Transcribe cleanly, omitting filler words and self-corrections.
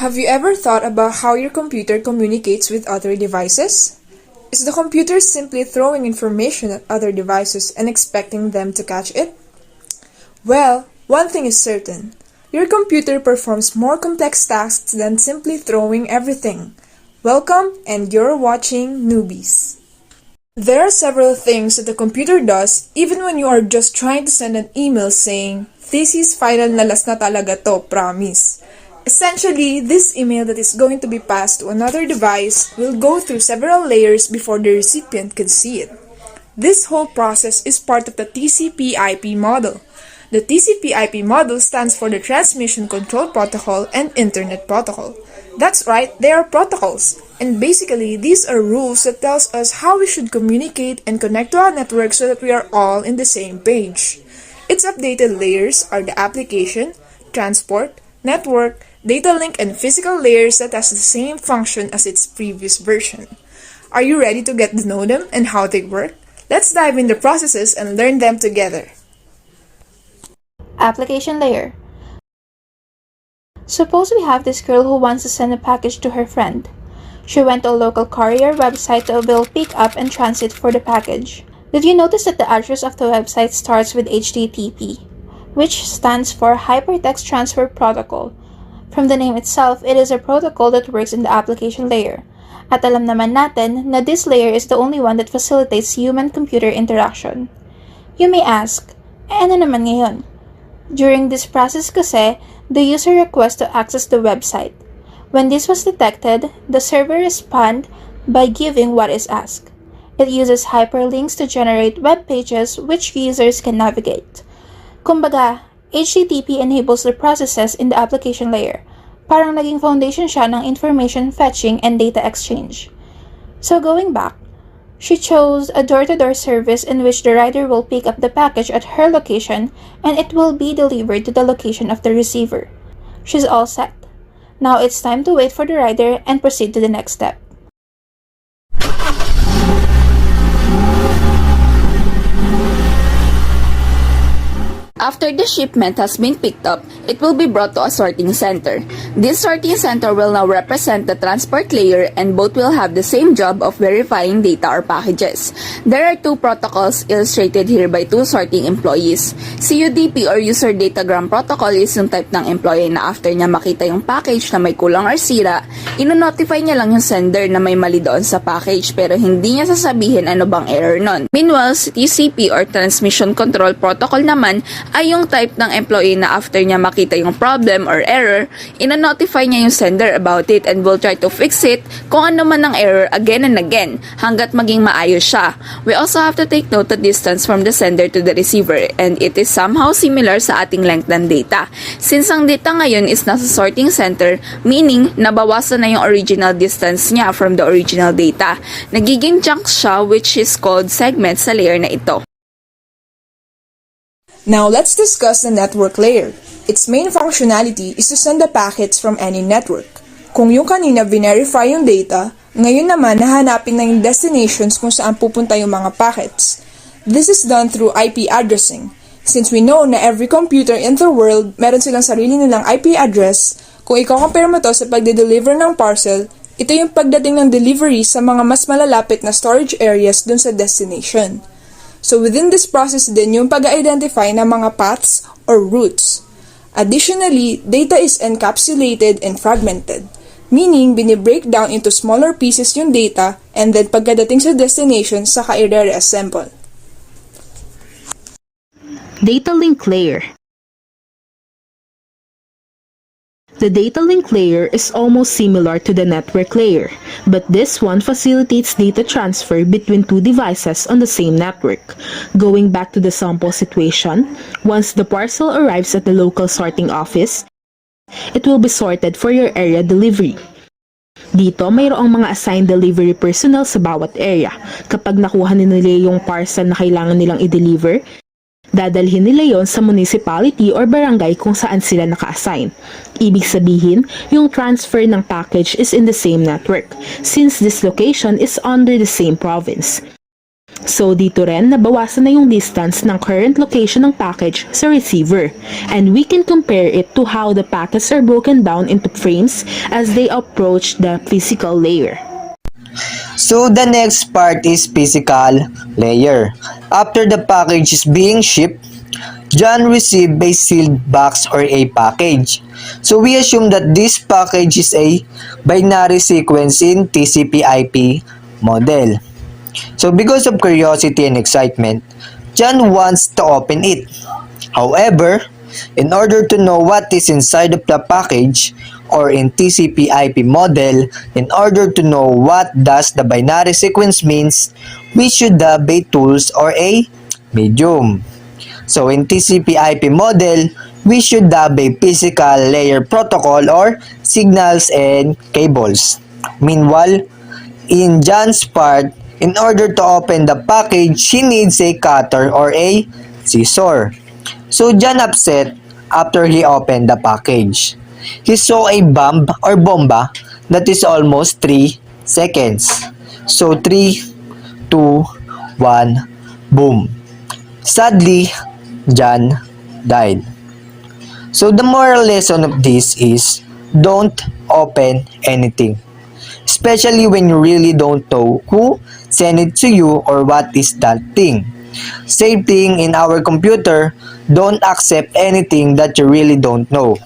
Have you ever thought about how your computer communicates with other devices? Is the computer simply throwing information at other devices and expecting them to catch it? Well, one thing is certain. Your computer performs more complex tasks than simply throwing everything. Welcome, and you're watching Newbies. There are several things that the computer does even when you are just trying to send an email saying, "Thesis final na last na talaga to, promise." Essentially, this email that is going to be passed to another device will go through several layers before the recipient can see it. This whole process is part of the TCP/IP model. The TCP/IP model stands for the Transmission Control Protocol and Internet Protocol. That's right, they are protocols. And basically, these are rules that tells us how we should communicate and connect to our network so that we are all in the same page. Its updated layers are the application, transport, network, data link, and physical layers that has the same function as its previous version. Are you ready to get to know them and how they work? Let's dive into processes and learn them together. Application layer. Suppose we have this girl who wants to send a package to her friend. She went to a local courier website to avail pick-up and transit for the package. Did you notice that the address of the website starts with HTTP, which stands for Hypertext Transfer Protocol? From the name itself, it is a protocol that works in the application layer. At alam naman natin na this layer is the only one that facilitates human-computer interaction. You may ask, ano naman ngayon? During this process kasi, the user requests to access the website. When this was detected, the server responds by giving what is asked. It uses hyperlinks to generate web pages which users can navigate. Kumbaga, HTTP enables the processes in the application layer. Parang naging foundation siya ng information fetching and data exchange. So going back, she chose a door-to-door service in which the rider will pick up the package at her location and it will be delivered to the location of the receiver. She's all set. Now it's time to wait for the rider and proceed to the next step. After the shipment has been picked up, it will be brought to a sorting center. This sorting center will now represent the transport layer and both will have the same job of verifying data or packages. There are two protocols illustrated here by two sorting employees. CUDP or User Datagram Protocol is yung type ng employee na after niya makita yung package na may kulang or sira, ino-notify niya lang yung sender na may mali doon sa package pero hindi niya sasabihin ano bang error nun. Meanwhile, si TCP or Transmission Control Protocol naman ay yung type ng employee na after niya makita yung problem or error, ina-notify niya yung sender about it and will try to fix it kung ano man ang error again and again hanggat maging maayos siya. We also have to take note the distance from the sender to the receiver and it is somehow similar sa ating length ng data. Since ang data ngayon is nasa sorting center, meaning nabawasan na yung original distance niya from the original data. Nagiging chunks siya which is called segments sa layer na ito. Now let's discuss the network layer. Its main functionality is to send the packets from any network. Kung yung kanina verify yung data, ngayon naman nahanapin na yung destinations kung saan pupunta yung mga packets. This is done through IP addressing. Since we know na every computer in the world meron silang sarili nilang IP address, kung i-compare mo to sa pagde-deliver ng parcel, ito yung pagdating ng delivery sa mga mas malalapit na storage areas dun sa destination. So within this process din yung pag-identify ng mga paths or routes. Additionally, data is encapsulated and fragmented, meaning binibreak down into smaller pieces yung data and then pagkadating sa destination saka i-reassemble. Data link layer. The data link layer is almost similar to the network layer, but this one facilitates data transfer between two devices on the same network. Going back to the sample situation, once the parcel arrives at the local sorting office, it will be sorted for your area delivery. Dito, mayroong mga assigned delivery personnel sa bawat area. Kapag nakuha nila yung parcel na kailangan nilang i-deliver, dadalhin nila yon sa municipality or barangay kung saan sila naka-assign. Ibig sabihin, yung transfer ng package is in the same network, since this location is under the same province. So dito rin nabawasan na yung distance ng current location ng package sa receiver, and we can compare it to how the packets are broken down into frames as they approach the physical layer. So the next part is physical layer. After the package is being shipped, John received a sealed box or a package. So we assume that this package is a binary sequence in TCP/IP model. So because of curiosity and excitement, John wants to open it. However, in order to know what is inside of the package, or in TCP/IP model, in order to know what does the binary sequence means, we should have a tools or a medium. So in TCP/IP model, we should have a physical layer protocol or signals and cables. Meanwhile, in John's part, in order to open the package, he needs a cutter or a scissor. So John upset after he opened the package. He saw a bomb or bomba that is almost 3 seconds. So 3, 2, 1, boom. Sadly, John died. So the moral lesson of this is don't open anything, especially when you really don't know who sent it to you or what is that thing. Same thing in our computer, don't accept anything that you really don't know.